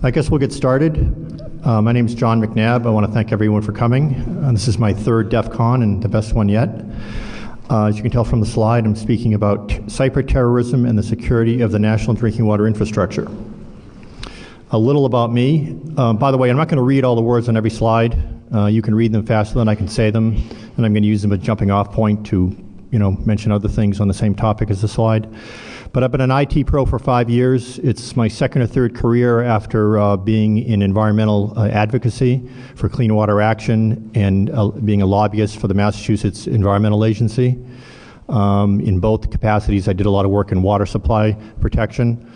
I guess we'll get started. My name is John McNabb. I want to thank everyone for coming. This is my third DEF CON and the best one yet. As you can tell from the slide, I'm speaking about cyberterrorism and the security of the national drinking water infrastructure. A little about me. By the way, I'm not going to read all the words on every slide. You can read them faster than I can say them, and I'm going to use them as a jumping off point to, mention other things on the same topic as the slide. But I've been an IT pro for 5 years. It's my second or third career after being in environmental advocacy for Clean Water Action and being a lobbyist for the Massachusetts Environmental Agency. In both capacities, I did a lot of work in water supply protection.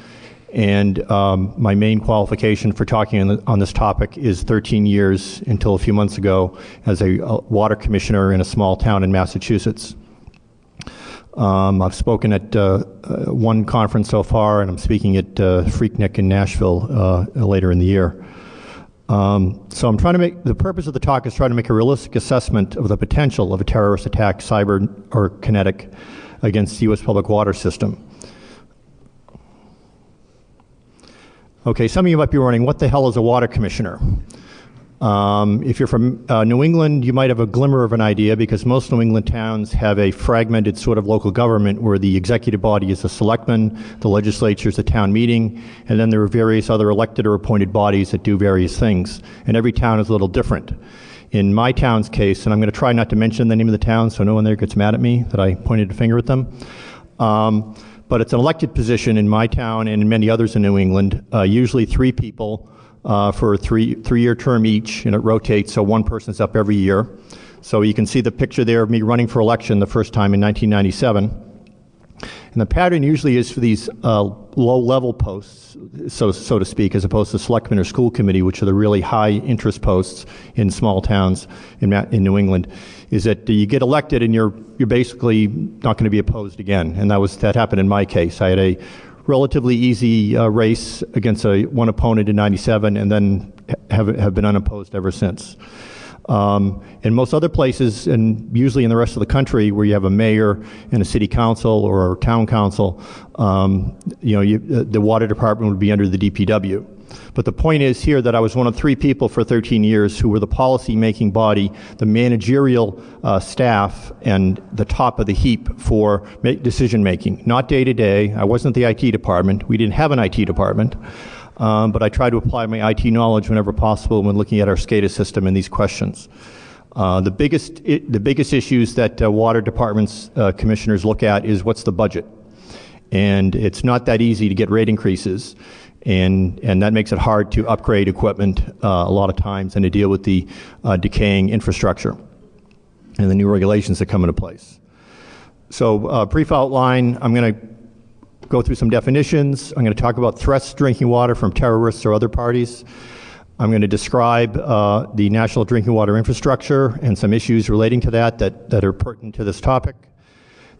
And my main qualification for talking on this topic is 13 years until a few months ago as a water commissioner in a small town in Massachusetts. I've spoken at one conference so far, and I'm speaking at Freaknik in Nashville later in the year. So I'm trying to the purpose of the talk is trying to make a realistic assessment of the potential of a terrorist attack, cyber or kinetic, against the U.S. public water system. Okay, some of you might be wondering, what the hell is a water commissioner? If you're from New England, you might have a glimmer of an idea because most New England towns have a fragmented sort of local government where the executive body is the selectmen, the legislature is the town meeting, and then there are various other elected or appointed bodies that do various things. And every town is a little different. In my town's case, and I'm going to try not to mention the name of the town so no one there gets mad at me that I pointed a finger at them, but it's an elected position in my town and in many others in New England, usually 3 people for a three-year term each, and it rotates, so one person's up every year. So you can see the picture there of me running for election the first time in 1997. And the pattern usually is for these low-level posts, so to speak, as opposed to selectmen or school committee, which are the really high-interest posts in small towns in New England, is that you get elected and you're basically not going to be opposed again. And that happened in my case. I had a relatively easy race against one opponent in 97 and then have been unopposed ever since. In most other places, and usually in the rest of the country where you have a mayor and a city council or a town council, the water department would be under the DPW. But the point is here that I was one of 3 people for 13 years who were the policy-making body, the managerial staff, and the top of the heap for decision-making. Not day-to-day. I wasn't the IT department. We didn't have an IT department. But I try to apply my IT knowledge whenever possible when looking at our SCADA system and these questions. The biggest issues that water departments commissioners look at is what's the budget. And it's not that easy to get rate increases. And that makes it hard to upgrade equipment a lot of times and to deal with the decaying infrastructure and the new regulations that come into place. So brief outline, I'm going to go through some definitions. I'm going to talk about threats to drinking water from terrorists or other parties. I'm going to describe the national drinking water infrastructure and some issues relating to that are pertinent to this topic.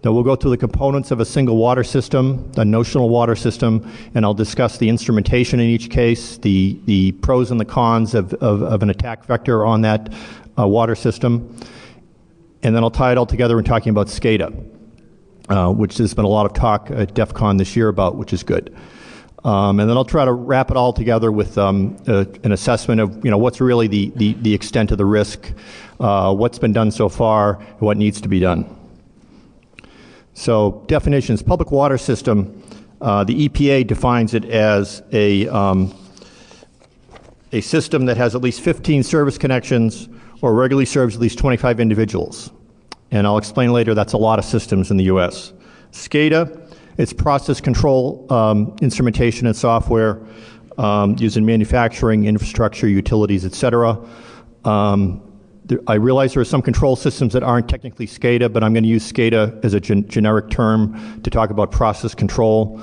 Then we'll go through the components of a single water system, the notional water system, and I'll discuss the instrumentation in each case, the pros and the cons of an attack vector on that water system. And then I'll tie it all together in talking about SCADA, which there's been a lot of talk at DEF CON this year about, which is good. And then I'll try to wrap it all together with an assessment of what's really the extent of the risk, what's been done so far, and what needs to be done. So definitions: public water system. The EPA defines it as a system that has at least 15 service connections or regularly serves at least 25 individuals. And I'll explain later that's a lot of systems in the U.S. SCADA, it's process control instrumentation and software used in manufacturing, infrastructure, utilities, etc. I realize there are some control systems that aren't technically SCADA, but I'm going to use SCADA as a generic term to talk about process control.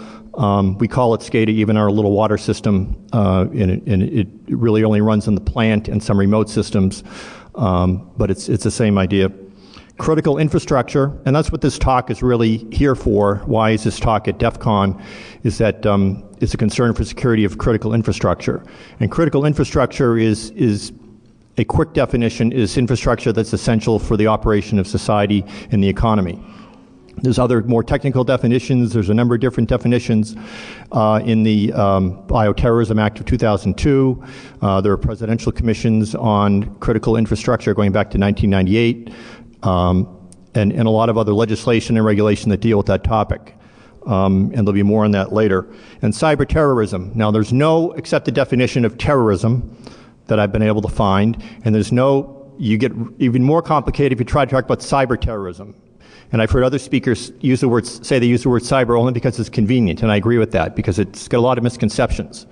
We call it SCADA, even our little water system, and it really only runs in the plant and some remote systems, but it's the same idea. Critical infrastructure, and that's what this talk is really here for. Why is this talk at DEF CON? Is that it's a concern for security of critical infrastructure. And critical infrastructure is a quick definition, is infrastructure that's essential for the operation of society and the economy. There's other more technical definitions. There's a number of different definitions in the Bioterrorism Act of 2002. There are presidential commissions on critical infrastructure going back to 1998, and a lot of other legislation and regulation that deal with that topic. And there'll be more on that later. And cyberterrorism. Now, there's no accepted definition of terrorism that I've been able to find, and there's no, you get even more complicated if you try to talk about cyberterrorism. And I've heard other speakers say they use the word cyber only because it's convenient, and I agree with that, because it's got a lot of misconceptions.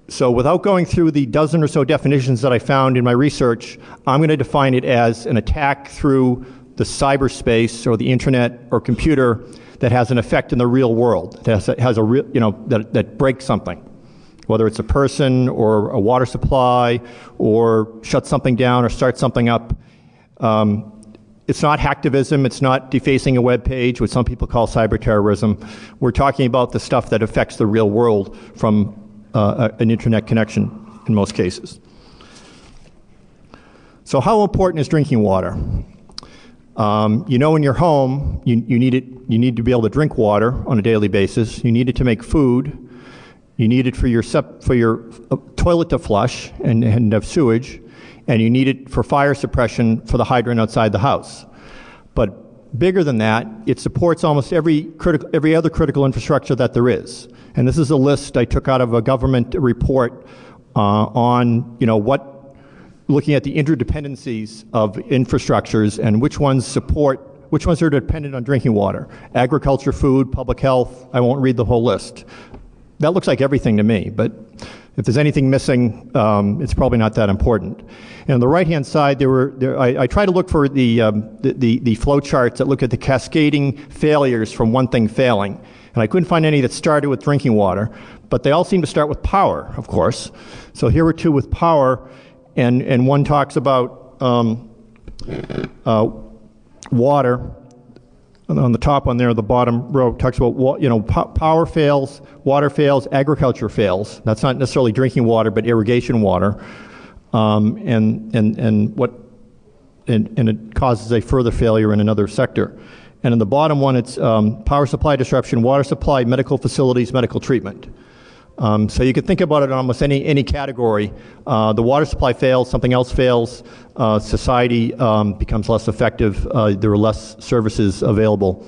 So without going through the dozen or so definitions that I found in my research, I'm going to define it as an attack through the cyberspace or the internet or computer that has an effect in the real world, that has a real, that breaks something, whether it's a person or a water supply or shuts something down or starts something up. It's not hacktivism, it's not defacing a web page, what some people call cyberterrorism. We're talking about the stuff that affects the real world from an internet connection in most cases. So how important is drinking water? In your home, you need to be able to drink water on a daily basis. You need it to make food. You need it for your toilet to flush and have sewage. And you need it for fire suppression for the hydrant outside the house. But bigger than that, it supports almost every other critical infrastructure that there is. And this is a list I took out of a government report on, looking at the interdependencies of infrastructures and which ones are dependent on drinking water. Agriculture, food, public health, I won't read the whole list. That looks like everything to me, but if there's anything missing, it's probably not that important. And on the right-hand side, I try to look for the flow charts that look at the cascading failures from one thing failing. And I couldn't find any that started with drinking water, but they all seem to start with power, of course. So here are two with power, and one talks about water. On the top one there, the bottom row talks about, power fails, water fails, agriculture fails. That's not necessarily drinking water, but irrigation water. And it causes a further failure in another sector. And in the bottom one, it's power supply disruption, water supply, medical facilities, medical treatment. So you can think about it in almost any category. The water supply fails, something else fails, society becomes less effective, there are less services available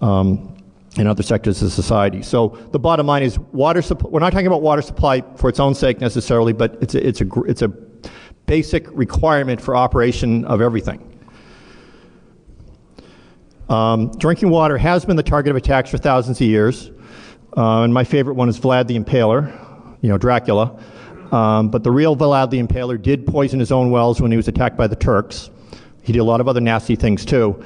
in other sectors of society. So the bottom line is water supply. We're not talking about water supply for its own sake necessarily, but it's a basic requirement for operation of everything. Drinking water has been the target of attacks for thousands of years. And my favorite one is Vlad the Impaler, Dracula. But the real Vlad the Impaler did poison his own wells when he was attacked by the Turks. He did a lot of other nasty things too.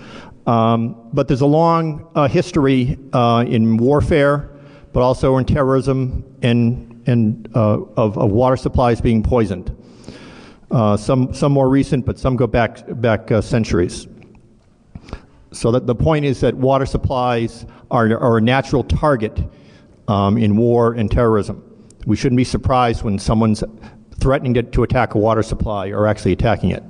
But there's a long history in warfare, but also in terrorism and of water supplies being poisoned. Some more recent, but some go back centuries. So that the point is that water supplies are a natural target in war and terrorism. We shouldn't be surprised when someone's threatening to attack a water supply or actually attacking it.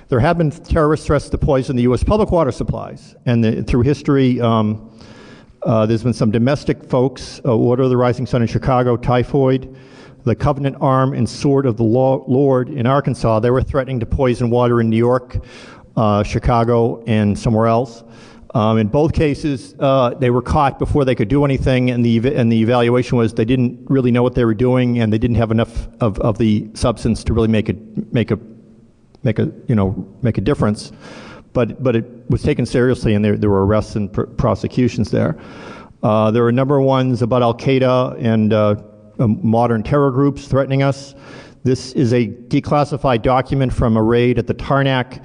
There have been terrorist threats to poison the U.S. public water supplies, and through history, there's been some domestic folks, Order of the Rising Sun in Chicago, typhoid, the Covenant Arm and Sword of the Lord in Arkansas. They were threatening to poison water in New York, Chicago, and somewhere else. In both cases, they were caught before they could do anything, and the evaluation was they didn't really know what they were doing, and they didn't have enough of the substance to really make a difference. But it was taken seriously, and there were arrests and prosecutions there. There were a number of ones about Al Qaeda and modern terror groups threatening us. This is a declassified document from a raid at the Tarnak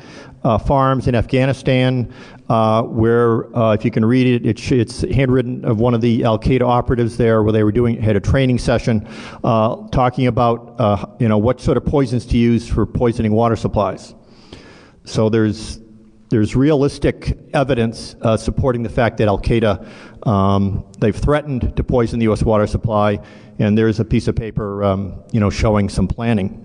farms in Afghanistan, where, if you can read it, it's handwritten of one of the Al Qaeda operatives there, where they had a training session talking about what sort of poisons to use for poisoning water supplies. So there's realistic evidence supporting the fact that Al Qaeda, they've threatened to poison the U.S. water supply, and there's a piece of paper showing some planning.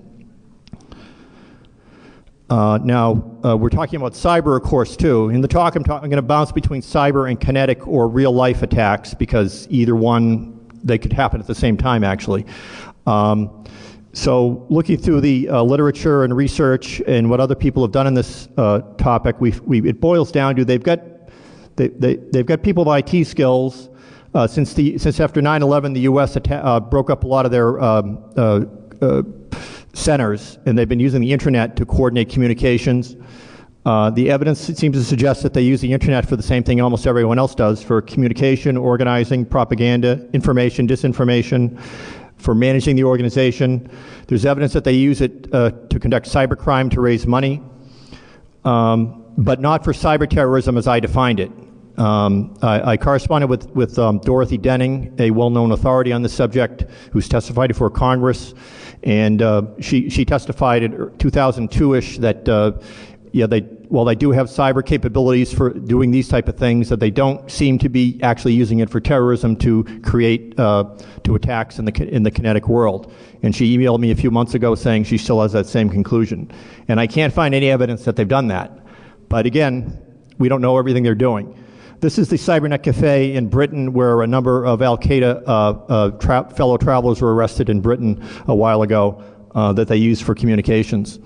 We're talking about cyber, of course, too. In the talk, I'm going to bounce between cyber and kinetic or real-life attacks because either one, they could happen at the same time, actually. So looking through the literature and research and what other people have done in this topic, it boils down to they've got people with IT skills. Since after 9/11, the U.S. broke up a lot of their centers, and they've been using the internet to coordinate communications. The evidence seems to suggest that they use the internet for the same thing almost everyone else does, for communication, organizing, propaganda, information, disinformation, for managing the organization. There's evidence that they use it to conduct cybercrime to raise money, but not for cyberterrorism as I defined it. I corresponded with Dorothy Denning, a well-known authority on this subject, who's testified before Congress, and she testified in 2002-ish that while they do have cyber capabilities for doing these type of things, that they don't seem to be actually using it for terrorism to create to attacks in the kinetic world. And she emailed me a few months ago saying she still has that same conclusion. And I can't find any evidence that they've done that. But again, we don't know everything they're doing. This is the Cybernet Cafe in Britain, where a number of Al-Qaeda fellow travelers were arrested in Britain a while ago that they used for communications.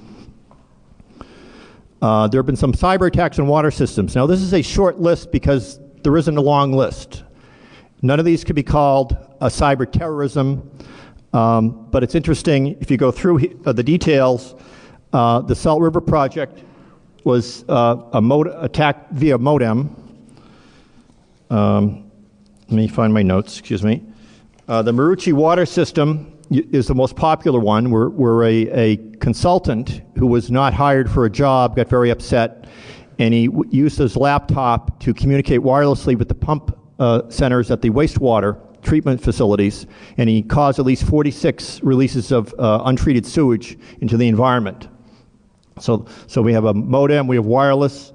There have been some cyber attacks on water systems. Now, this is a short list because there isn't a long list. None of these could be called a cyber terrorism, but it's interesting if you go through the details. The Salt River Project was attacked via modem. Let me find my notes, excuse me. The Marucci water system is the most popular one, where a consultant who was not hired for a job got very upset, and he used his laptop to communicate wirelessly with the pump centers at the wastewater treatment facilities, and he caused at least 46 releases of untreated sewage into the environment. So we have a modem, we have wireless.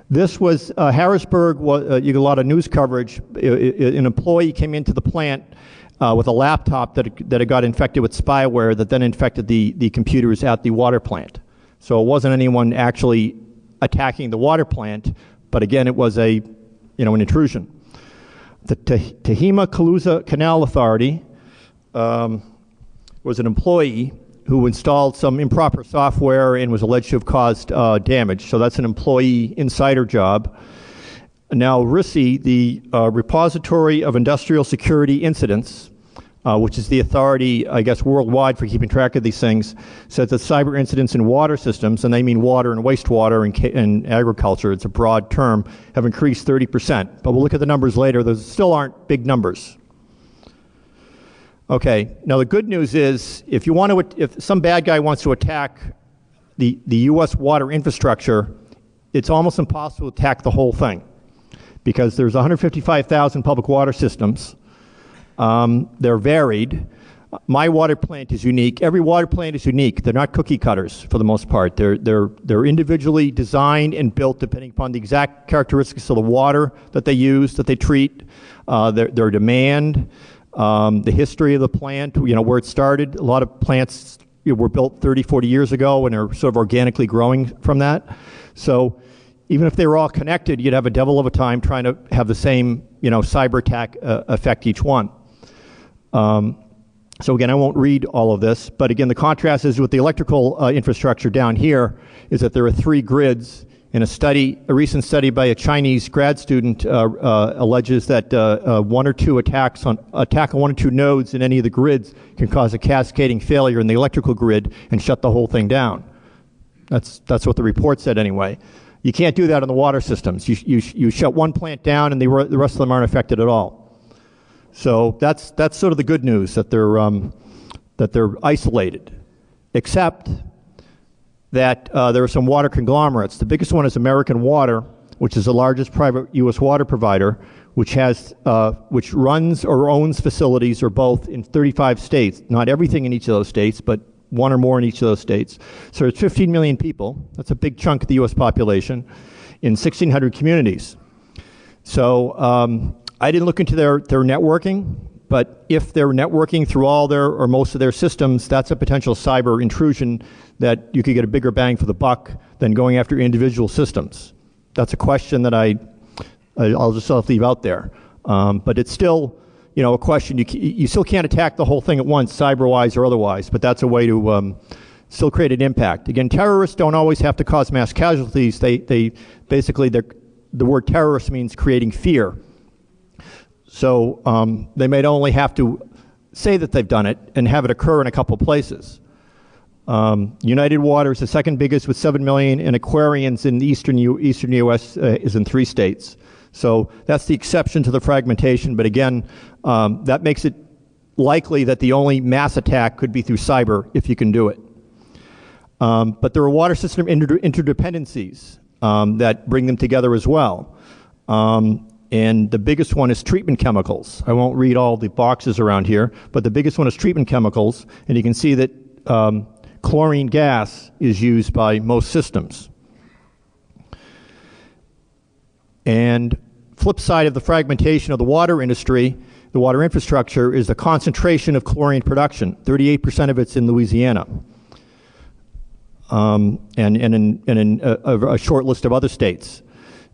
This was Harrisburg. You get a lot of news coverage. An employee came into the plant with a laptop that had got infected with spyware that then infected the computers at the water plant. So it wasn't anyone actually attacking the water plant, but again, it was an intrusion. The Tehama-Kaluza Canal Authority was an employee who installed some improper software and was alleged to have caused damage. So that's an employee insider job. Now, RISI, the Repository of Industrial Security Incidents, which is the authority, I guess, worldwide for keeping track of these things, says that cyber incidents in water systems, and they mean water and wastewater and agriculture, it's a broad term, have increased 30%. But we'll look at the numbers later. Those still aren't big numbers. Okay, now the good news is if some bad guy wants to attack the U.S. water infrastructure, it's almost impossible to attack the whole thing because there's 155,000 public water systems. They're varied. My water plant is unique. Every water plant is unique. They're not cookie cutters for the most part. They're individually designed and built depending upon the exact characteristics of the water that they use, that they treat, their demand, the history of the plant, where it started. A lot of plants were built 30, 40 years ago and are sort of organically growing from that. So even if they were all connected, you'd have a devil of a time trying to have the same, cyber attack affect each one. So again, I won't read all of this, but again, the contrast is with the electrical infrastructure down here is that there are 3 grids. In a recent study by a Chinese grad student alleges that one or two attack on 1 or 2 nodes in any of the grids can cause a cascading failure in the electrical grid and shut the whole thing down. That's what the report said anyway. You can't do that in the water systems. You shut one plant down and the rest of them aren't affected at all. So that's sort of the good news, that they're isolated, except that there are some water conglomerates. The biggest one is American Water, which is the largest private U.S. water provider, which runs or owns facilities or both in 35 states. Not everything in each of those states, but one or more in each of those states. So there's 15 million people. That's a big chunk of the U.S. population in 1,600 communities. So I didn't look into their networking, but if they're networking through all their or most of their systems, that's a potential cyber intrusion that you could get a bigger bang for the buck than going after individual systems? That's a question that I'll just leave out there. But it's still, a question. You still can't attack the whole thing at once, cyber-wise or otherwise, but that's a way to still create an impact. Again, terrorists don't always have to cause mass casualties. They basically, the word terrorist means creating fear. So they may only have to say that they've done it and have it occur in a couple places. United Water is the second biggest with 7 million, and Aquarians in the eastern U.S. Is in 3 states. So that's the exception to the fragmentation, but again, that makes it likely that the only mass attack could be through cyber if you can do it. But there are water system interdependencies that bring them together as well. And the biggest one is treatment chemicals. I won't read all the boxes around here, but the biggest one is treatment chemicals, and you can see that chlorine gas is used by most systems. And flip side of the fragmentation of the water industry, the water infrastructure, is the concentration of chlorine production. 38% of it's in Louisiana. And in a short list of other states.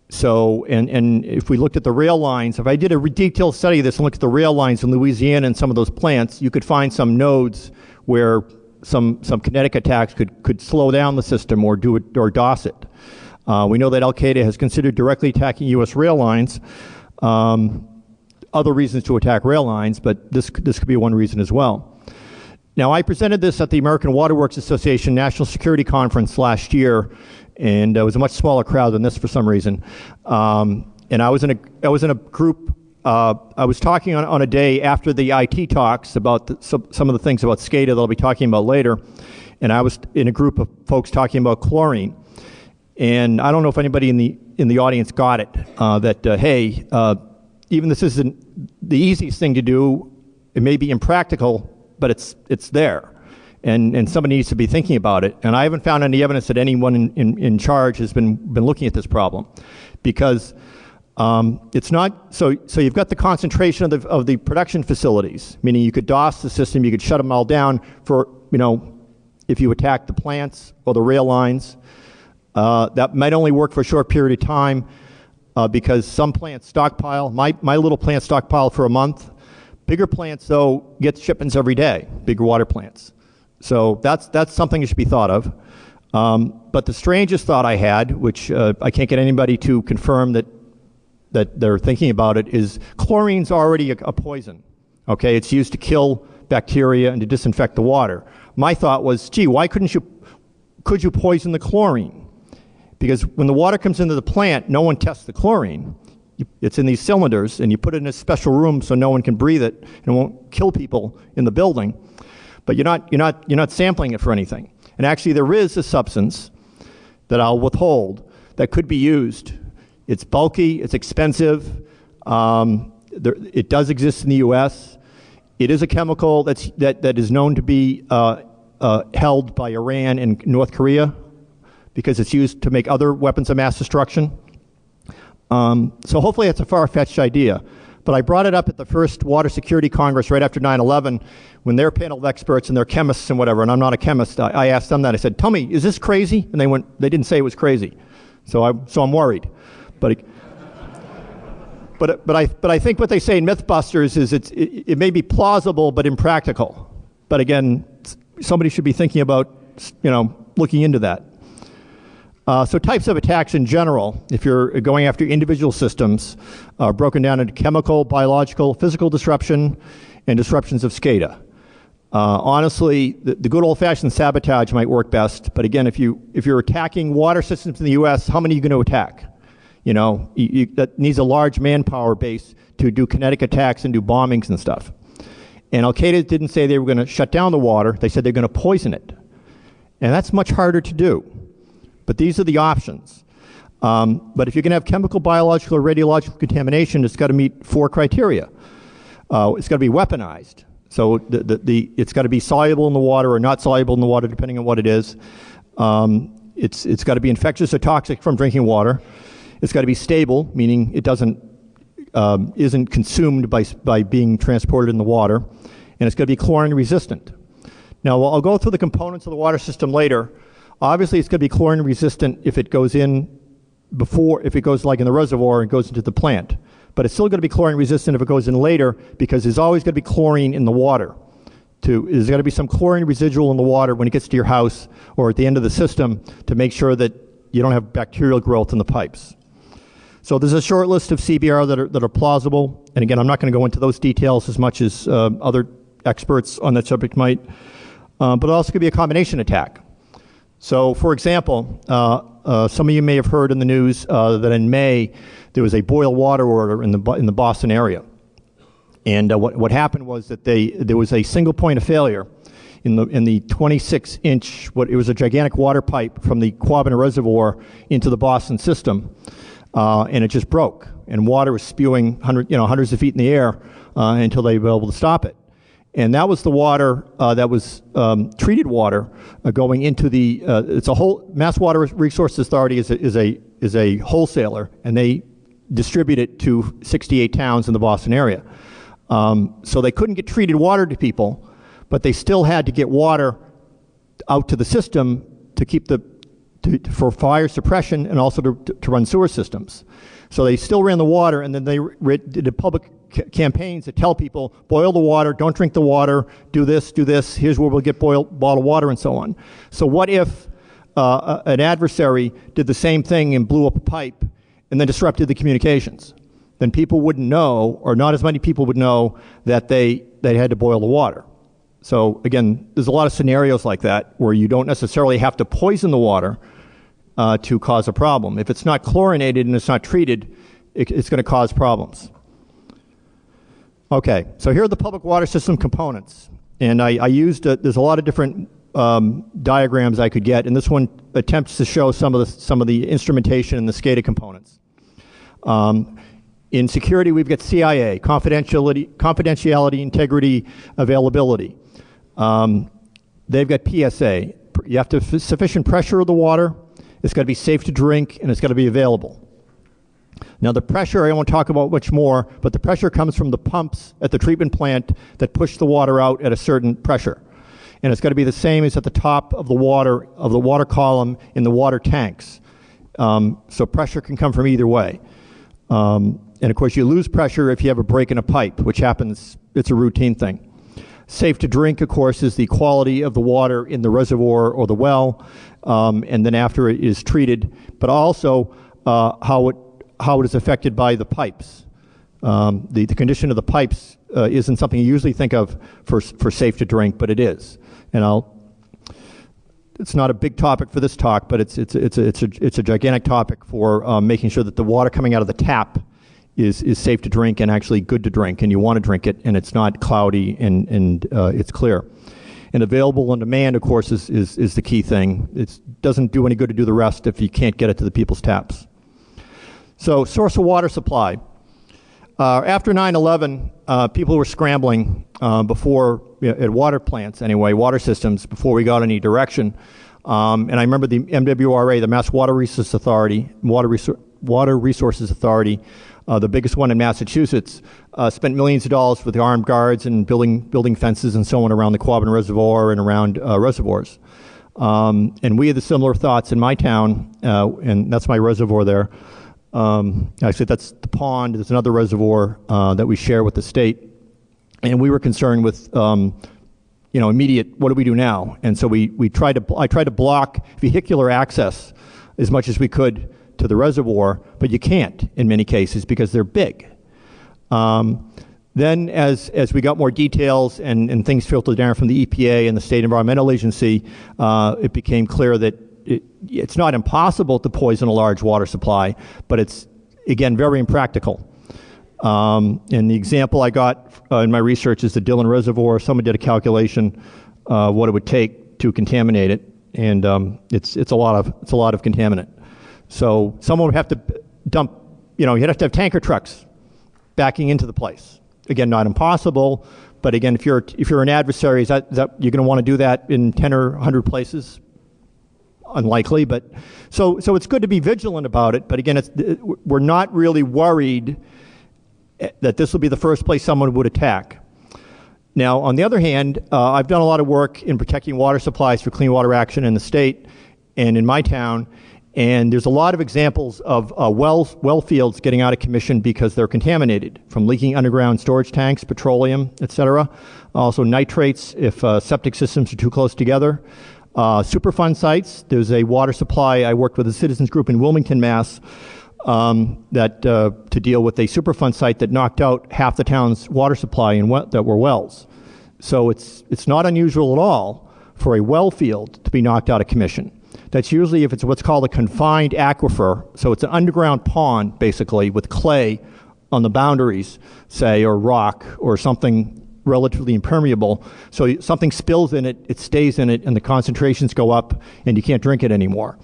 So, and if we looked at the rail lines, if I did a detailed study of this and looked at the rail lines in Louisiana and some of those plants, you could find some nodes where some kinetic attacks could slow down the system or do it or DOS it. We know that Al-Qaeda has considered directly attacking U.S. rail lines. Other reasons to attack rail lines, but this could be one reason as well. Now, I presented this at the American Water Works Association National Security Conference last year, and it was a much smaller crowd than this for some reason. And I was in a group. I was talking on a day after the IT talks about some of the things about SCADA that I'll be talking about later, and I was in a group of folks talking about chlorine. And I don't know if anybody in the audience got it, that hey, even this isn't the easiest thing to do. It may be impractical, but it's there, and somebody needs to be thinking about it. And I haven't found any evidence that anyone in charge has been looking at this problem, because it's not so you've got the concentration of the production facilities, meaning you could DOS the system, you could shut them all down for if you attack the plants or the rail lines. That might only work for a short period of time, because some plants stockpile. My little plant stockpile for a month. Bigger plants, though, get shipments every day, bigger water plants. So that's something that should be thought of. But the strangest thought I had, which I can't get anybody to confirm that they're thinking about it, is chlorine's already a poison. Okay, it's used to kill bacteria and to disinfect the water. My thought was, gee, why could you poison the chlorine? Because when the water comes into the plant, no one tests the chlorine. It's in these cylinders, and you put it in a special room so no one can breathe it and it won't kill people in the building. But you're not sampling it for anything. And actually, there is a substance that I'll withhold that could be used. It's bulky, it's expensive. It does exist in the U.S. It is a chemical that is known to be held by Iran and North Korea, because it's used to make other weapons of mass destruction. So hopefully it's a far-fetched idea. But I brought it up at the first Water Security Congress right after 9/11, when their panel of experts and their chemists and whatever, and I'm not a chemist, I asked them that. I said, tell me, is this crazy? And they didn't say it was crazy. So I'm worried. But I think what they say in Mythbusters is it may be plausible but impractical. But again, somebody should be thinking about looking into that. So types of attacks in general, if you're going after individual systems, are broken down into chemical, biological, physical disruption, and disruptions of SCADA. Honestly, the good old-fashioned sabotage might work best, but again, if you're attacking water systems in the U.S., how many are you going to attack? That needs a large manpower base to do kinetic attacks and do bombings and stuff. And Al-Qaeda didn't say they were going to shut down the water. They said they're going to poison it. And that's much harder to do. But these are the options. But if you're going to have chemical, biological, or radiological contamination, it's got to meet 4 criteria. It's got to be weaponized. So it's got to be soluble in the water or not soluble in the water, depending on what it is. It's got to be infectious or toxic from drinking water. It's got to be stable, meaning it isn't consumed by being transported in the water. And it's got to be chlorine resistant. Now, I'll go through the components of the water system later. Obviously, it's going to be chlorine resistant if it goes in if it goes like in the reservoir and goes into the plant. But it's still going to be chlorine resistant if it goes in later, because there's always going to be chlorine in the water. There's got to be some chlorine residual in the water when it gets to your house or at the end of the system to make sure that you don't have bacterial growth in the pipes. So there's a short list of CBR that are plausible. And again, I'm not going to go into those details as much as other experts on that subject might. But it also could be a combination attack. So, for example, some of you may have heard in the news that in May there was a boil water order in the Boston area. And what happened was that there was a single point of failure in the 26-inch, it was a gigantic water pipe from the Quabbin Reservoir into the Boston system, and it just broke. And water was spewing hundreds of feet in the air until they were able to stop it. And that was the water that was treated water going into the. It's a whole Mass Water Resources Authority is a wholesaler, and they distribute it to 68 towns in the Boston area. So they couldn't get treated water to people, but they still had to get water out to the system to keep for fire suppression and also to run sewer systems. So they still ran the water, and then they did public campaigns to tell people, boil the water, don't drink the water, do this, here's where we'll get bottled water, and so on. So what if an adversary did the same thing and blew up a pipe and then disrupted the communications? Then people wouldn't know, or not as many people would know, that they had to boil the water. So again, there's a lot of scenarios like that where you don't necessarily have to poison the water to cause a problem. If it's not chlorinated and it's not treated, it's going to cause problems. Okay, so here are the public water system components. And I used, there's a lot of different diagrams I could get, and this one attempts to show some of the instrumentation and the SCADA components. In security, we've got CIA, confidentiality, integrity, availability. They've got PSA. You have to have sufficient pressure of the water, it's got to be safe to drink, and it's got to be available. Now the pressure, I won't talk about much more, but the pressure comes from the pumps at the treatment plant that push the water out at a certain pressure. And it's got to be the same as at the top of the water column in the water tanks. So pressure can come from either way. And of course you lose pressure if you have a break in a pipe, which happens, it's a routine thing. Safe to drink, of course, is the quality of the water in the reservoir or the well, and then after it is treated, but also how it is affected by the pipes. The condition of the pipes isn't something you usually think of for safe to drink, but it is. And it's not a big topic for this talk, but it's a gigantic topic for making sure that the water coming out of the tap is safe to drink and actually good to drink, and you want to drink it, and it's not cloudy and it's clear. And available on demand, of course, is the key thing. It doesn't do any good to do the rest if you can't get it to the people's taps. So, source of water supply. After 9/11, people were scrambling before, at water plants anyway, water systems, before we got any direction. And I remember the MWRA, the Mass Water Resources Authority, Water Resources Authority, the biggest one in Massachusetts, spent millions of dollars with the armed guards and building fences and so on around the Quabbin Reservoir and around reservoirs. And we had the similar thoughts in my town, and that's my reservoir there. Actually, that's the pond. There's another reservoir that we share with the state. And we were concerned with, immediate, what do we do now? And so I tried to block vehicular access as much as we could to the reservoir, but you can't in many cases because they're big. Then as we got more details and things filtered down from the EPA and the State Environmental Agency, it became clear that it's not impossible to poison a large water supply, but it's, again, very impractical. And the example I got in my research is the Dillon Reservoir. Someone did a calculation what it would take to contaminate it, and it's a lot of contaminant. So someone would have to dump, you'd have to have tanker trucks backing into the place. Again, not impossible, but again, if you're an adversary, is that you're going to want to do that in 10 or 100 places? Unlikely, but so it's good to be vigilant about it. But again, we're not really worried that this will be the first place someone would attack. Now, on the other hand, I've done a lot of work in protecting water supplies for Clean Water Action in the state, and in my town, and there's a lot of examples of well fields getting out of commission because they're contaminated from leaking underground storage tanks, petroleum, et cetera. Also nitrates if septic systems are too close together. Superfund sites, there's a water supply. I worked with a citizens group in Wilmington, Mass. To deal with a Superfund site that knocked out half the town's water supply that were wells. So it's not unusual at all for a well field to be knocked out of commission. That's usually if it's what's called a confined aquifer. So it's an underground pond, basically, with clay on the boundaries, say, or rock, or something relatively impermeable. So something spills in it, it stays in it, and the concentrations go up, and you can't drink it anymore.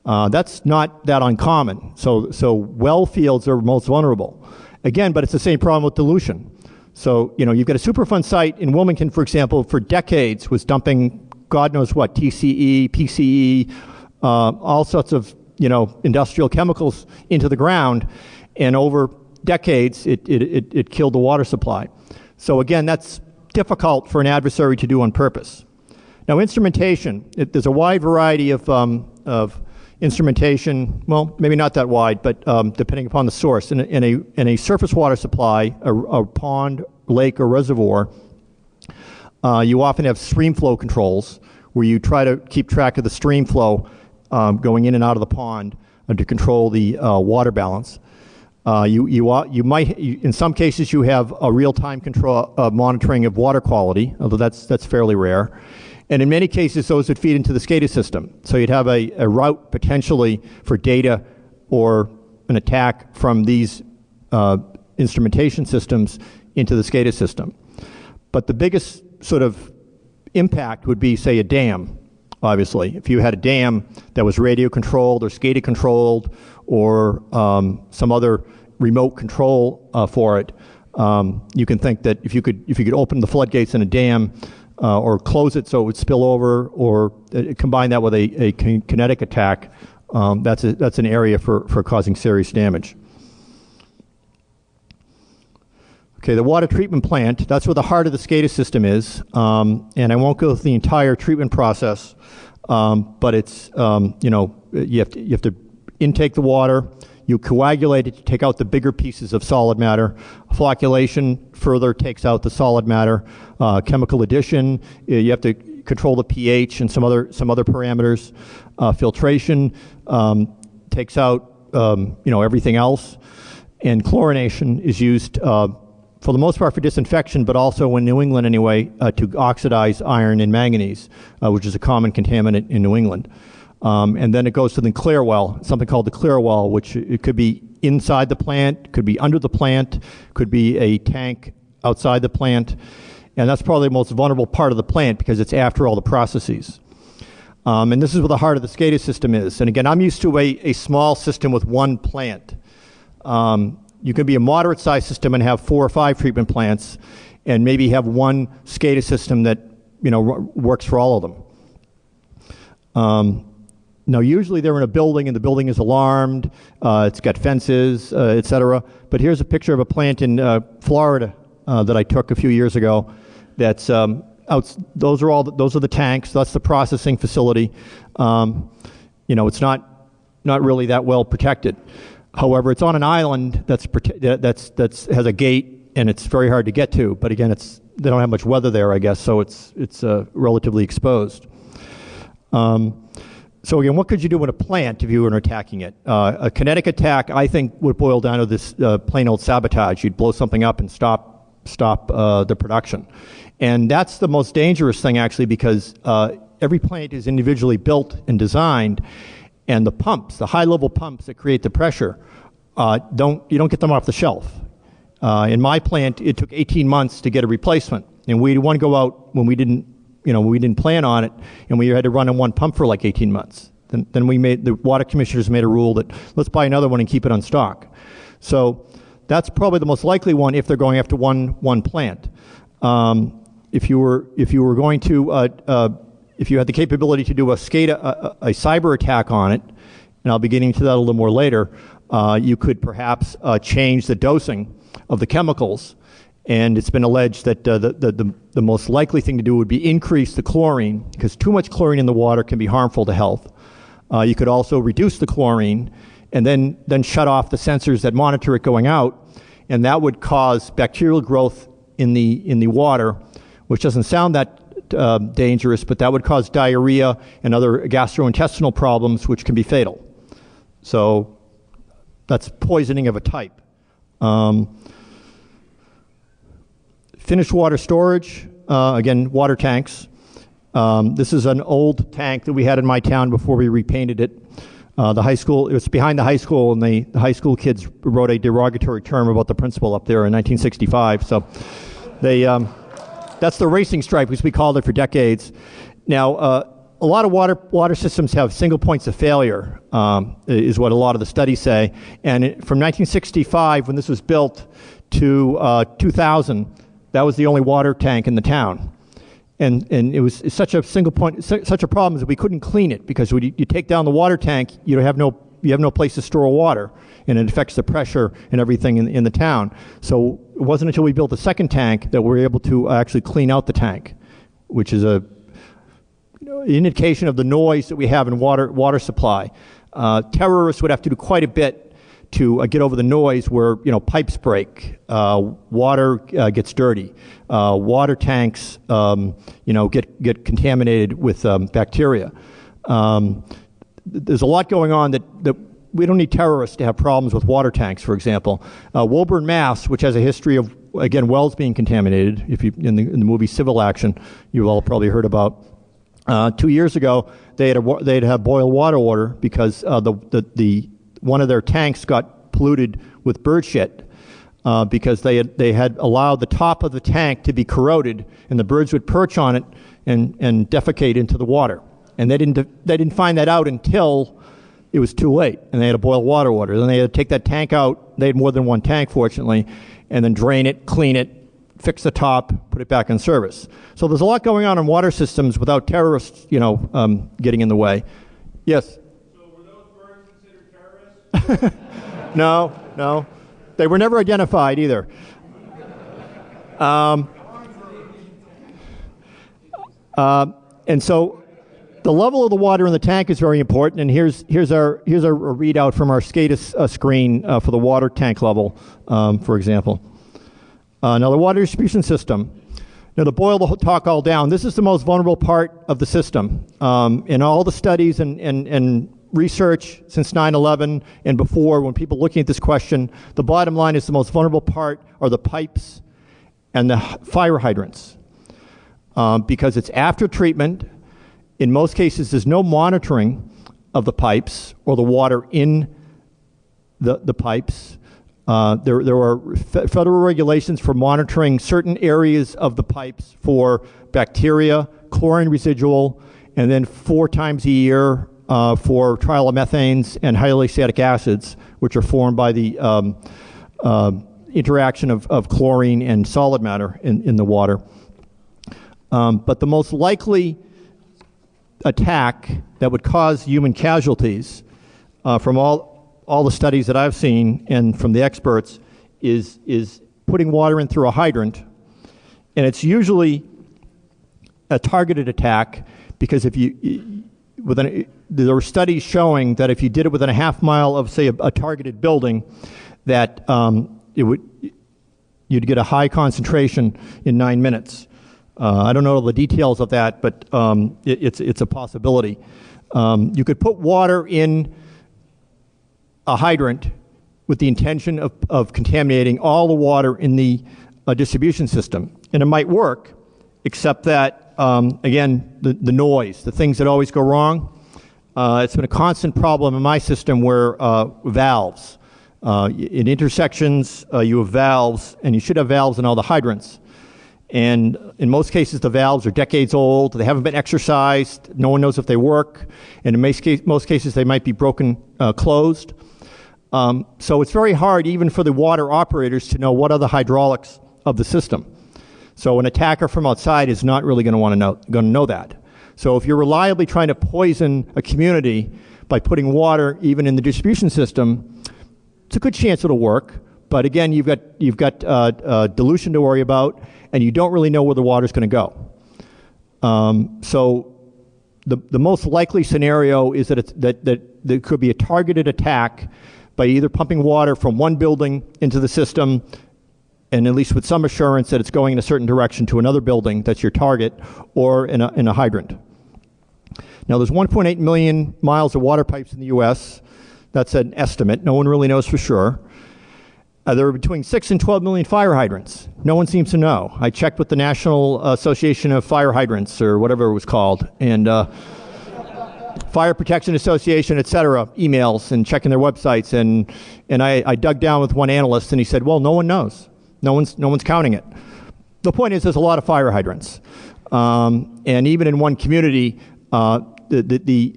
That's not that uncommon. So well fields are most vulnerable. Again, but it's the same problem with dilution. So, you've got a Superfund site in Wilmington, for example, for decades was dumping God knows what, TCE, PCE, all sorts of, industrial chemicals into the ground. And over decades, it killed the water supply. So again, that's difficult for an adversary to do on purpose. Now, instrumentation, there's a wide variety of instrumentation, well, maybe not that wide, but depending upon the source. In a surface water supply, a pond, lake, or reservoir, you often have stream flow controls where you try to keep track of the stream flow going in and out of the pond to control the water balance. You might, in some cases, you have a real-time control monitoring of water quality, although that's fairly rare. And in many cases, those would feed into the SCADA system. So you'd have a route potentially for data or an attack from these instrumentation systems into the SCADA system. But the biggest sort of impact would be, say, a dam, obviously. If you had a dam that was radio controlled or SCADA controlled or some other remote control for it, you can think that if you could open the floodgates in a dam or close it so it would spill over, or combine that with a kinetic attack, that's an area for causing serious damage. Okay, the water treatment plant, that's where the heart of the SCADA system is, and I won't go through the entire treatment process, but it's, you have to intake the water, you coagulate it to take out the bigger pieces of solid matter. Flocculation further takes out the solid matter. Chemical addition, you have to control the pH and some other parameters. Filtration takes out everything else, and chlorination is used for the most part for disinfection, but also in New England anyway, to oxidize iron and manganese, which is a common contaminant in New England. And then it goes to the clear well, something called the clear well, which it could be inside the plant, could be under the plant, could be a tank outside the plant. And that's probably the most vulnerable part of the plant because it's after all the processes. And this is where the heart of the SCADA system is. And again, I'm used to a small system with one plant. You can be a moderate-sized system and have 4 or 5 treatment plants and maybe have one SCADA system that, works for all of them. Now, usually they're in a building and the building is alarmed. It's got fences, et cetera. But here's a picture of a plant in Florida that I took a few years ago. That's those are the tanks. That's the processing facility. It's not really that well protected. However, it's on an island that's has a gate and it's very hard to get to. But again, they don't have much weather there, I guess, so it's relatively exposed. So again, what could you do in a plant if you were attacking it? A kinetic attack, I think, would boil down to this plain old sabotage. You'd blow something up and stop the production. And that's the most dangerous thing, actually, because every plant is individually built and designed, and the pumps, the high-level pumps that create the pressure, you don't get them off the shelf. In my plant, it took 18 months to get a replacement, and we didn't want to go out when we didn't plan on it, and we had to run on one pump for like 18 months. Then the water commissioners made a rule that let's buy another one and keep it on stock. So that's probably the most likely one if they're going after one plant. If you were going to if you had the capability to do a cyber attack on it, and I'll be getting to that a little more later, you could perhaps change the dosing of the chemicals. And it's been alleged that the most likely thing to do would be increase the chlorine, because too much chlorine in the water can be harmful to health. You could also reduce the chlorine and then shut off the sensors that monitor it going out, and that would cause bacterial growth in the water, which doesn't sound that dangerous, but that would cause diarrhea and other gastrointestinal problems, which can be fatal. So that's poisoning of a type. Finished water storage, again, water tanks. This is an old tank that we had in my town before we repainted it. The high school, it was behind the high school, and the high school kids wrote a derogatory term about the principal up there in 1965. So that's the racing stripe, as we called it for decades. Now, a lot of water systems have single points of failure, is what a lot of the studies say. And from 1965, when this was built, to 2000, that was the only water tank in the town. And it was such a single point, such a problem that we couldn't clean it, because when you take down the water tank, you have no place to store water, and it affects the pressure and everything in the town. So it wasn't until we built the second tank that we were able to actually clean out the tank, which is a indication of the noise that we have in water supply. Terrorists would have to do quite a bit to get over the noise where, pipes break, water gets dirty, water tanks, get contaminated with bacteria. There's a lot going on that we don't need terrorists to have problems with water tanks, for example. Woburn, Mass., which has a history of, again, wells being contaminated, in the movie Civil Action, you've all probably heard about. 2 years ago, they'd have boil water order because one of their tanks got polluted with bird shit, because they had allowed the top of the tank to be corroded, and the birds would perch on it and defecate into the water. And they didn't find that out until it was too late, and they had to boil water order. Then they had to take that tank out. They had more than one tank, fortunately, and then drain it, clean it, fix the top, put it back in service. So there's a lot going on in water systems without terrorists, getting in the way. Yes? So were those birds considered terrorists? No. They were never identified either. And so the level of the water in the tank is very important, and here's our readout from our SCADA screen for the water tank level, for example. Now, the water distribution system. Now, to boil the talk all down, this is the most vulnerable part of the system. In all the studies and research since 9/11 and before, when people looking at this question, the bottom line is the most vulnerable part are the pipes and the fire hydrants, because it's after treatment. In most cases, there's no monitoring of the pipes or the water in the pipes. There are federal regulations for monitoring certain areas of the pipes for bacteria, chlorine residual, and then 4 times a year for trialomethanes and hydrolysatic acids, which are formed by the interaction of chlorine and solid matter in the water. But the most likely attack that would cause human casualties, from all the studies that I've seen and from the experts, is putting water in through a hydrant. And it's usually a targeted attack, because there were studies showing that if you did it within a half mile of, say, a targeted building, that you'd get a high concentration in 9 minutes. I don't know the details of that, but it's a possibility. You could put water in a hydrant with the intention of contaminating all the water in the distribution system, and it might work, except that, again, the noise, the things that always go wrong. It's been a constant problem in my system where valves. In intersections, you have valves, and you should have valves in all the hydrants. And in most cases, the valves are decades old. They haven't been exercised. No one knows if they work. And in most cases, they might be broken closed. So it's very hard, even for the water operators, to know what are the hydraulics of the system. So an attacker from outside is not really going to know that. So if you're reliably trying to poison a community by putting water even in the distribution system, it's a good chance it'll work. But again, you've got dilution to worry about, and you don't really know where the water's going to go. So the most likely scenario is that there could be a targeted attack by either pumping water from one building into the system, and at least with some assurance that it's going in a certain direction to another building that's your target, or in a hydrant. Now, there's 1.8 million miles of water pipes in the U.S. That's an estimate. No one really knows for sure. There are between 6 and 12 million fire hydrants. No one seems to know. I checked with the National Association of Fire Hydrants, or whatever it was called, and Fire Protection Association, et cetera, emails and checking their websites. And I dug down with one analyst, and he said, well, no one knows. No one's counting it. The point is, there's a lot of fire hydrants. And even in one community, the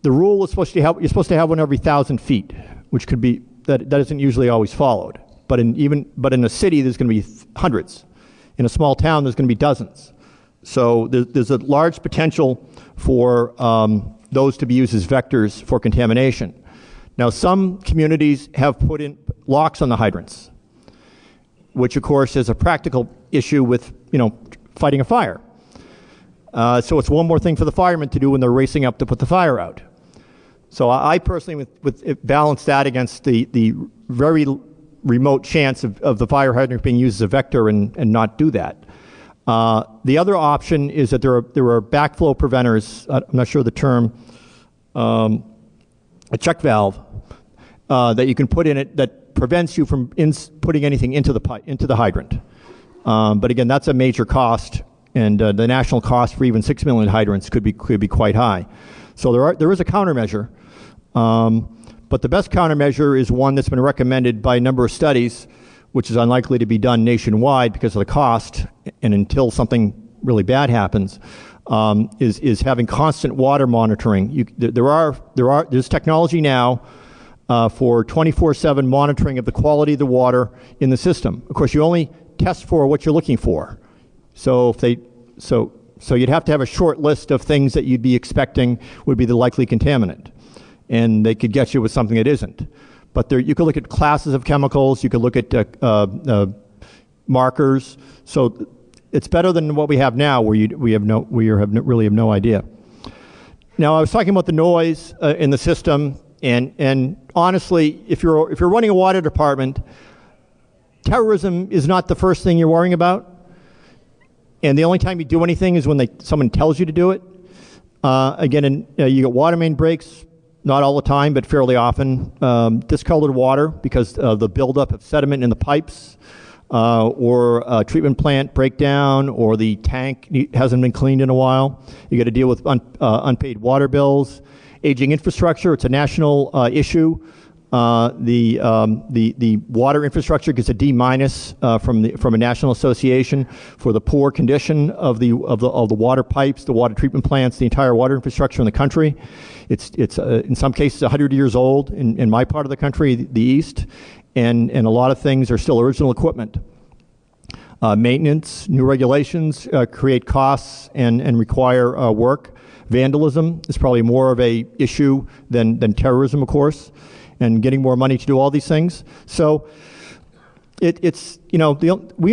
rule is supposed to have, you're supposed to have one every 1,000 feet, which could be, that isn't usually always followed. But in a city, there's going to be hundreds. In a small town, there's going to be dozens. So there's a large potential for those to be used as vectors for contamination. Now, some communities have put in locks on the hydrants, which of course is a practical issue with, fighting a fire. So it's one more thing for the firemen to do when they're racing up to put the fire out. So I personally would balance that against the very remote chance of the fire hydrant being used as a vector and not do that. The other option is that there are backflow preventers. I'm not sure the term, a check valve that you can put in it that prevents you from putting anything into the hydrant. But again, that's a major cost, and the national cost for even 6 million hydrants could be quite high. So there is a countermeasure, but the best countermeasure is one that's been recommended by a number of studies, which is unlikely to be done nationwide because of the cost, and until something really bad happens, is having constant water monitoring. There's technology now for 24/7 monitoring of the quality of the water in the system. Of course, you only test for what you're looking for. So you'd have to have a short list of things that you'd be expecting would be the likely contaminant, and they could get you with something that isn't. But you could look at classes of chemicals. You could look at markers. So it's better than what we have now, where we really have no idea. Now, I was talking about the noise in the system, and honestly, if you're running a water department, terrorism is not the first thing you're worrying about. And the only time you do anything is when someone tells you to do it. Again, you get water main breaks. Not all the time, but fairly often. Discolored water because of the buildup of sediment in the pipes, or a treatment plant breakdown, or the tank hasn't been cleaned in a while. You got to deal with unpaid water bills. Aging infrastructure, it's a national issue. The water infrastructure gets a D- from a national association for the poor condition of the water pipes, the water treatment plants, the entire water infrastructure in the country. It's in some cases 100 years old in my part of the country, the East, and a lot of things are still original equipment. Maintenance, new regulations create costs and require work. Vandalism is probably more of a issue than terrorism, of course, and getting more money to do all these things. So we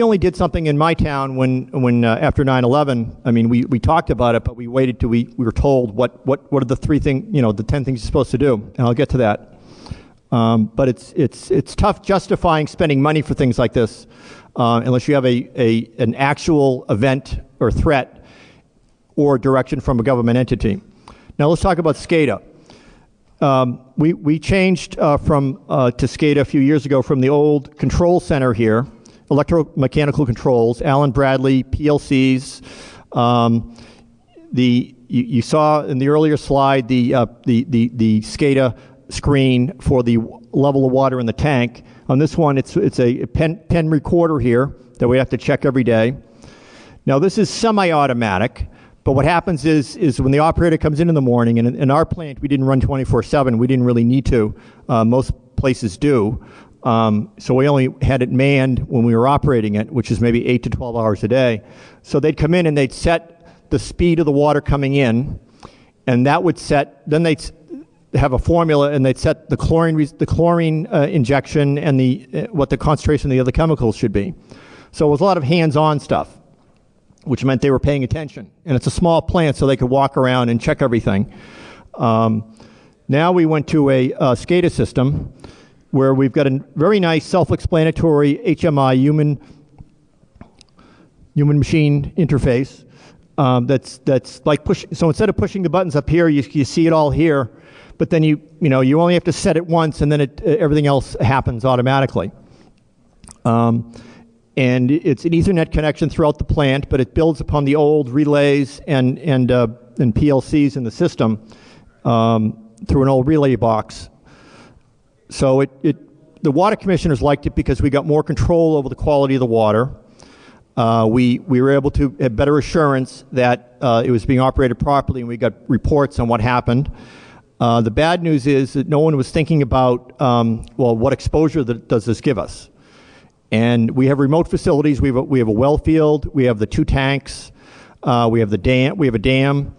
only did something in my town when after 9/11. I mean, we talked about it, but we waited till we were told what are the 10 things you're supposed to do, and I'll get to that. But it's tough justifying spending money for things like this unless you have an actual event or threat or direction from a government entity. Now let's talk about SCADA. We changed to SCADA a few years ago from the old control center here, electromechanical controls, Allen Bradley, PLCs. You saw in the earlier slide the SCADA screen for the level of water in the tank. On this one, it's a pen recorder here that we have to check every day. Now this is semi-automatic. But what happens is when the operator comes in the morning, and in our plant we didn't run 24/7. We didn't really need to. Most places do. So we only had it manned when we were operating it, which is maybe 8 to 12 hours a day. So they'd come in and they'd set the speed of the water coming in, and that would then they'd have a formula, and they'd set the chlorine injection and what the concentration of the other chemicals should be. So it was a lot of hands-on stuff. which meant they were paying attention. And it's a small plant, so they could walk around and check everything. Now we went to a SCADA system where we've got a very nice self-explanatory HMI, human-machine interface. That's like pushing. So instead of pushing the buttons up here, you see it all here, but then you only have to set it once, and then everything else happens automatically. And it's an Ethernet connection throughout the plant, but it builds upon the old relays and PLCs in the system through an old relay box. So the water commissioners liked it because we got more control over the quality of the water. We were able to have better assurance that it was being operated properly, and we got reports on what happened. The bad news is that no one was thinking about, what exposure does this give us? And we have remote facilities. We have a well field. We have the 2 tanks. We have the dam. We have a dam,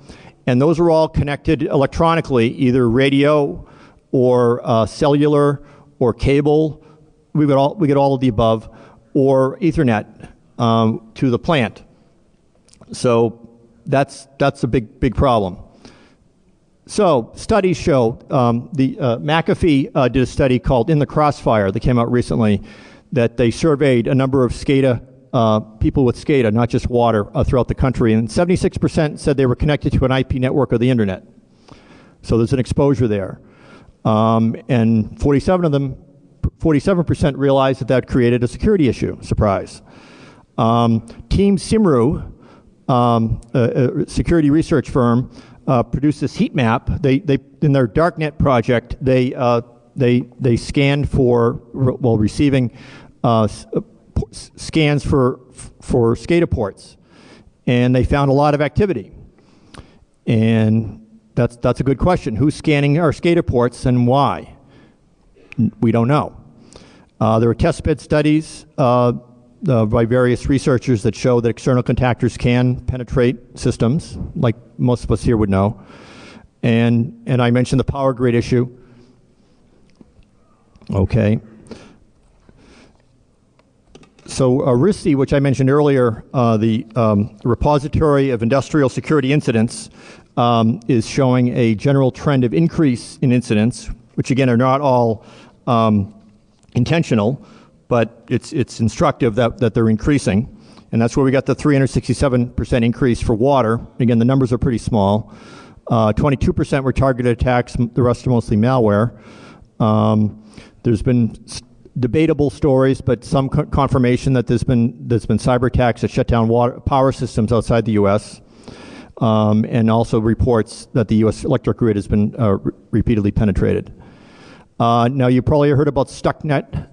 and those are all connected electronically, either radio or cellular or cable. We get all of the above, or Ethernet to the plant. So that's a big problem. So studies show the McAfee did a study called "In the Crossfire" that came out recently, that they surveyed a number of SCADA people with SCADA, not just water, throughout the country, and 76% said they were connected to an IP network or the internet. So there's an exposure there, and 47% realized that created a security issue. Surprise. Team Simru, a security research firm, produced this heat map. They in their darknet project, they scanned for receiving scans for SCADA ports, and they found a lot of activity. And that's a good question. Who's scanning our SCADA ports and why? We don't know. There are testbed studies by various researchers that show that external contactors can penetrate systems, like most of us here would know. And I mentioned the power grid issue. Okay. So RISI, which I mentioned earlier, the repository of industrial security incidents, is showing a general trend of increase in incidents, which again are not all intentional, but it's instructive that they're increasing. And that's where we got the 367% increase for water. Again, the numbers are pretty small. 22% were targeted attacks, the rest are mostly malware. There's been debatable stories, but some confirmation that there's been cyber attacks that shut down power systems outside the U.S., and also reports that the U.S. electric grid has been repeatedly penetrated. Now, you probably heard about StuckNet.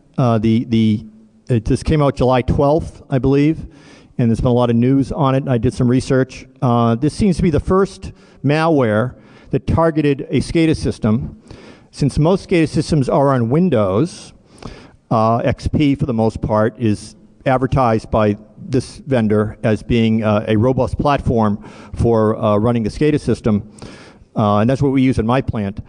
This came out July 12th, I believe, and there's been a lot of news on it. I did some research. This seems to be the first malware that targeted a SCADA system. Since most SCADA systems are on Windows, XP for the most part is advertised by this vendor as being a robust platform for running the SCADA system, and that's what we use in my plant.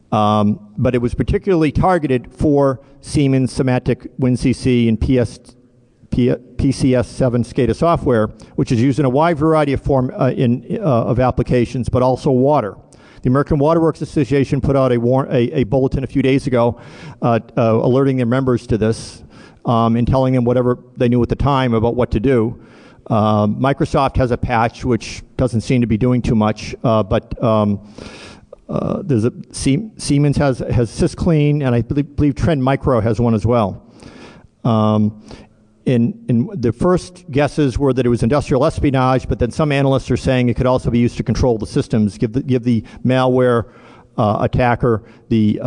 But it was particularly targeted for Siemens, Symantec, WinCC, and PCS7 SCADA software, which is used in a wide variety of applications, but also water. The American Water Works Association put out a bulletin a few days ago alerting their members to this and telling them whatever they knew at the time about what to do. Microsoft has a patch which doesn't seem to be doing too much, but Siemens has SysClean, and I believe Trend Micro has one as well. In the first guesses were that it was industrial espionage, but then some analysts are saying it could also be used to control the systems, give the malware attacker the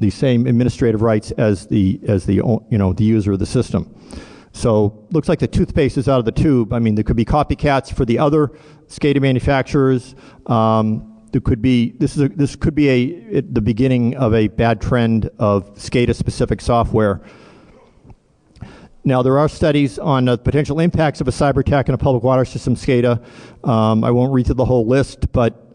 same administrative rights as the user of the system. So looks like the toothpaste is out of the tube. I mean, there could be copycats for the other SCADA manufacturers. There could be this could be the beginning of a bad trend of SCADA-specific software. Now, there are studies on the potential impacts of a cyber attack in a public water system SCADA. I won't read through the whole list, but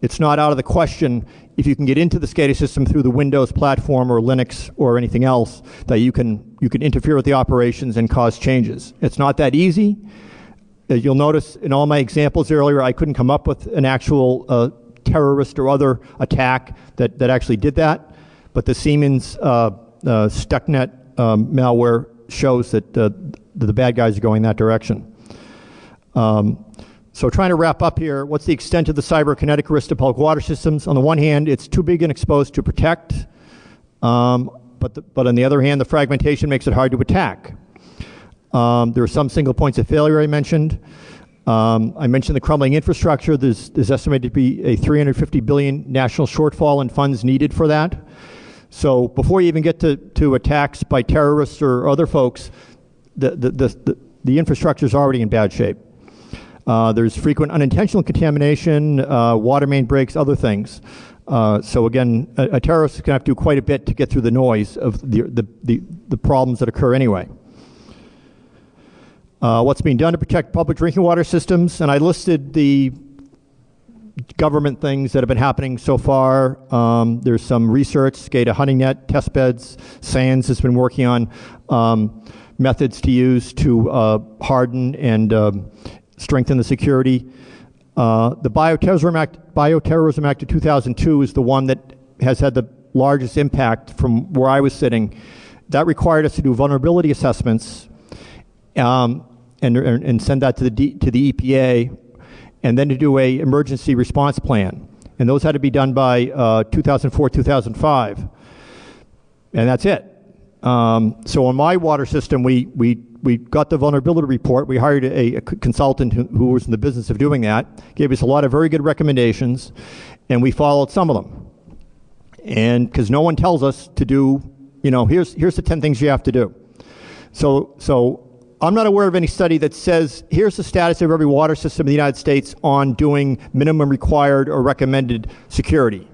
it's not out of the question if you can get into the SCADA system through the Windows platform or Linux or anything else that you can interfere with the operations and cause changes. It's not that easy. You'll notice in all my examples earlier, I couldn't come up with an actual terrorist or other attack that actually did that, but the Siemens Stuxnet malware shows that the bad guys are going that direction. So trying to wrap up here, what's the extent of the cyberkinetic risk to public water systems? On the one hand, it's too big and exposed to protect, but on the other hand, the fragmentation makes it hard to attack. There are some single points of failure I mentioned. I mentioned the crumbling infrastructure. There's estimated to be a $350 billion national shortfall in funds needed for that. So before you even get to attacks by terrorists or other folks, the infrastructure is already in bad shape. There's frequent unintentional contamination, water main breaks, other things. So again, a terrorist is going to have to do quite a bit to get through the noise of the problems that occur anyway. What's being done to protect public drinking water systems, and I listed the government things that have been happening so far. There's some research, SCADA hunting net, test beds. SANS has been working on methods to use to harden and strengthen the security. The Bioterrorism Act of 2002 is the one that has had the largest impact from where I was sitting. That required us to do vulnerability assessments and send that to the EPA, and then to do a emergency response plan. And those had to be done by 2004, 2005. And that's it. So on my water system, we got the vulnerability report. We hired a consultant who was in the business of doing that, gave us a lot of very good recommendations, and we followed some of them. And because no one tells us to do, here's the 10 things you have to do. So I'm not aware of any study that says, here's the status of every water system in the United States on doing minimum required or recommended security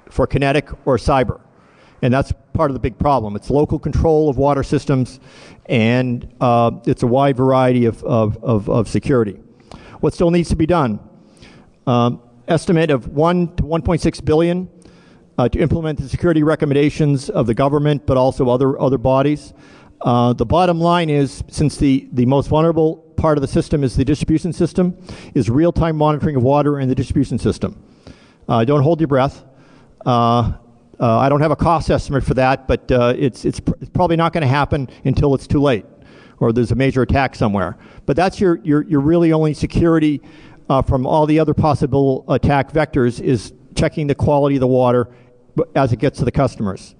for kinetic or cyber. And that's part of the big problem. It's local control of water systems, and it's a wide variety of security. What still needs to be done? Estimate of $1 to $1.6 billion to implement the security recommendations of the government, but also other bodies. The bottom line is, since the most vulnerable part of the system is the distribution system, is real-time monitoring of water in the distribution system. Don't hold your breath. I don't have a cost estimate for that, but it's probably not going to happen until it's too late, or there's a major attack somewhere. But that's your really only security from all the other possible attack vectors, is checking the quality of the water as it gets to the customers.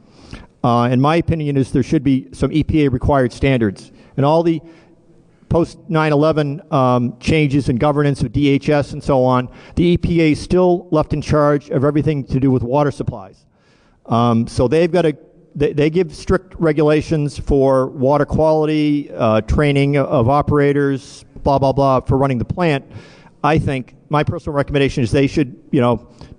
In my opinion, is there should be some EPA required standards. And all the post 9/11 changes in governance of DHS and so on, the EPA is still left in charge of everything to do with water supplies. So they've got they give strict regulations for water quality, training of operators, blah, blah, blah, for running the plant. I think my personal recommendation is they should,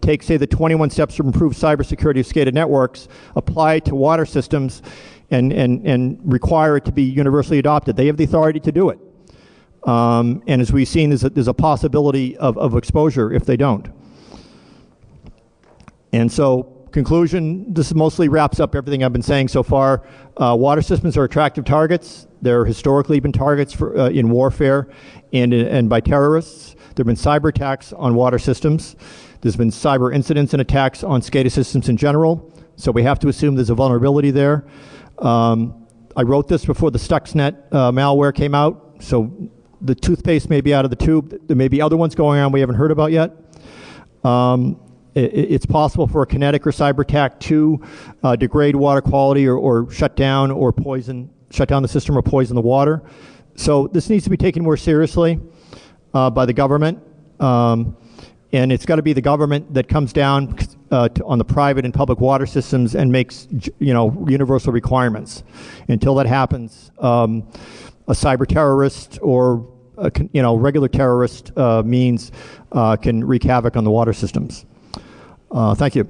take, say, the 21 steps to improve cybersecurity of SCADA networks, apply it to water systems, and require it to be universally adopted. They have the authority to do it. And as we've seen, there's a possibility of exposure if they don't. And so, conclusion, this mostly wraps up everything I've been saying so far. Water systems are attractive targets. They're historically been targets for, in warfare and by terrorists. There have been cyber attacks on water systems. There's been cyber incidents and attacks on SCADA systems in general. So we have to assume there's a vulnerability there. I wrote this before the Stuxnet malware came out. So the toothpaste may be out of the tube. There may be other ones going on we haven't heard about yet. It's possible for a kinetic or cyber attack to degrade water quality or shut down the system or poison the water. So this needs to be taken more seriously by the government. And it's got to be the government that comes down on the private and public water systems and makes, universal requirements. Until that happens, a cyber terrorist or regular terrorist means can wreak havoc on the water systems. Thank you.